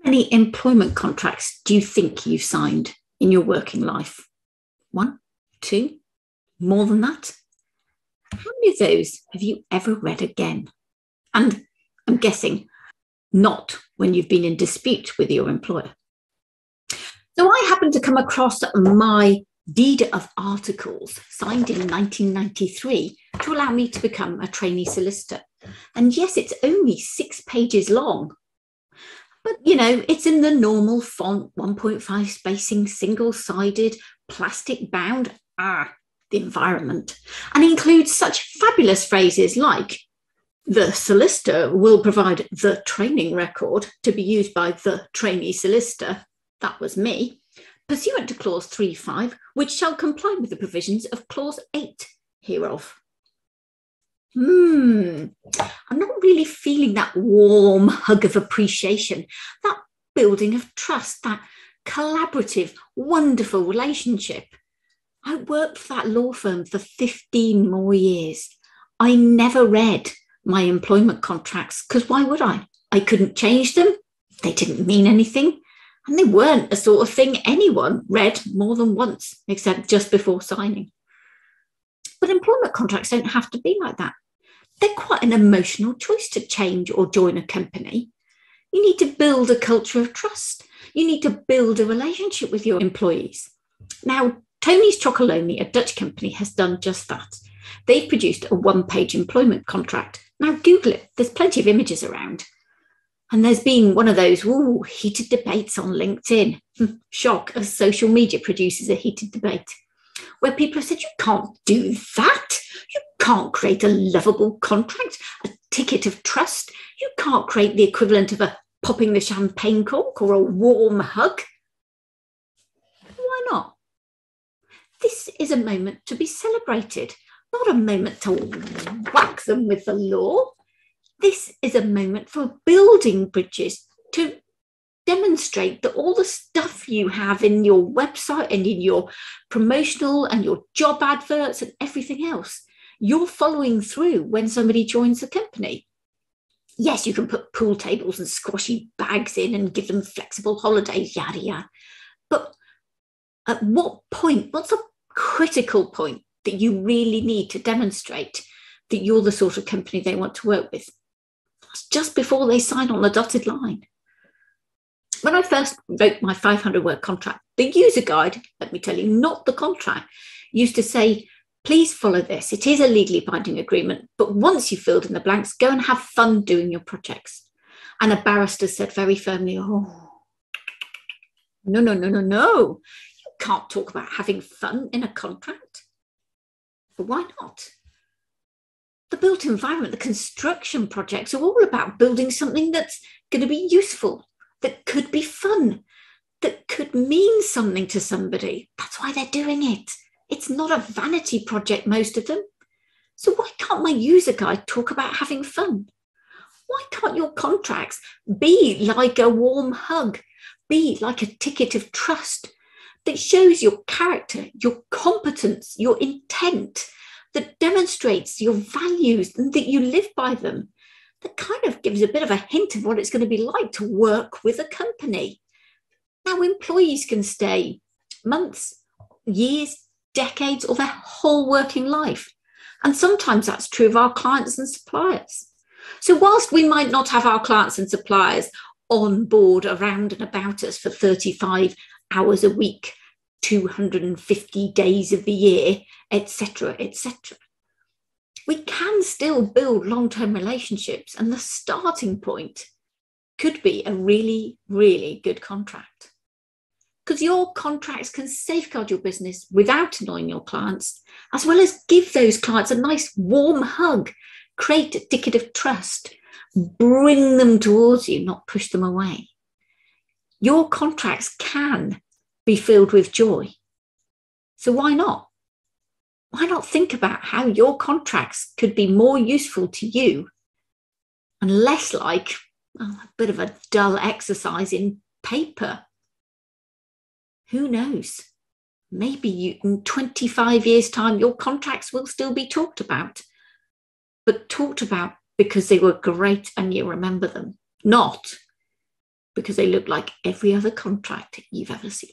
Many employment contracts do you think you've signed in your working life? One, two, more than that? How many of those have you ever read again? And I'm guessing not when you've been in dispute with your employer. So I happened to come across my deed of articles signed in 1993 to allow me to become a trainee solicitor. And yes, it's only 6 pages long. But, it's in the normal font, 1.5 spacing, single-sided, plastic bound. The environment. And includes such fabulous phrases like, the solicitor will provide the training record to be used by the trainee solicitor. That was me. Pursuant to clause 3.5, which shall comply with the provisions of clause 8 hereof. I'm not really feeling that warm hug of appreciation, that building of trust, that collaborative, wonderful relationship. I worked for that law firm for 15 more years. I never read my employment contracts because why would I? I couldn't change them. They didn't mean anything. And they weren't the sort of thing anyone read more than once, except just before signing. But employment contracts don't have to be like that. They're quite an emotional choice to change or join a company. You need to build a culture of trust. You need to build a relationship with your employees. Now, Tony's Chocolonely, a Dutch company, has done just that. They've produced a 1-page employment contract. Now, Google it. There's plenty of images around. And there's been one of those heated debates on LinkedIn. Shock, as social media produces a heated debate, where people have said, you can't do that. You can't create a lovable contract, a ticket of trust. You can't create the equivalent of a popping the champagne cork or a warm hug. Why not? This is a moment to be celebrated, not a moment to whack them with the law. This is a moment for building bridges to demonstrate that all the stuff you have in your website and in your promotional and your job adverts and everything else, you're following through when somebody joins the company. Yes, you can put pool tables and squashy bags in and give them flexible holidays, yada, yada. But at what point, what's a critical point that you really need to demonstrate that you're the sort of company they want to work with? That's just before they sign on the dotted line. When I first wrote my 500-word contract, the user guide, let me tell you, not the contract, used to say, please follow this. It is a legally binding agreement, but once you've filled in the blanks, go and have fun doing your projects. And a barrister said very firmly, no. You can't talk about having fun in a contract. But why not? The built environment, the construction projects are all about building something that's going to be useful, that could be fun, that could mean something to somebody. That's why they're doing it. It's not a vanity project, most of them. So why can't my user guide talk about having fun? Why can't your contracts be like a warm hug, be like a ticket of trust that shows your character, your competence, your intent, that demonstrates your values and that you live by them, that kind of gives a bit of a hint of what it's going to be like to work with a company. Now, employees can stay months, years, decades, or their whole working life. And sometimes that's true of our clients and suppliers. So whilst we might not have our clients and suppliers on board, around and about us for 35 hours a week, 250 days of the year, etc., etc., we can still build long-term relationships, and the starting point could be a really, really good contract. Because your contracts can safeguard your business without annoying your clients, as well as give those clients a nice warm hug, create a ticket of trust, bring them towards you, not push them away. Your contracts can be filled with joy. So why not? Why not think about how your contracts could be more useful to you and less like a bit of a dull exercise in paper? Who knows? Maybe in 25 years' time, your contracts will still be talked about, but talked about because they were great and you remember them, not because they look like every other contract you've ever seen.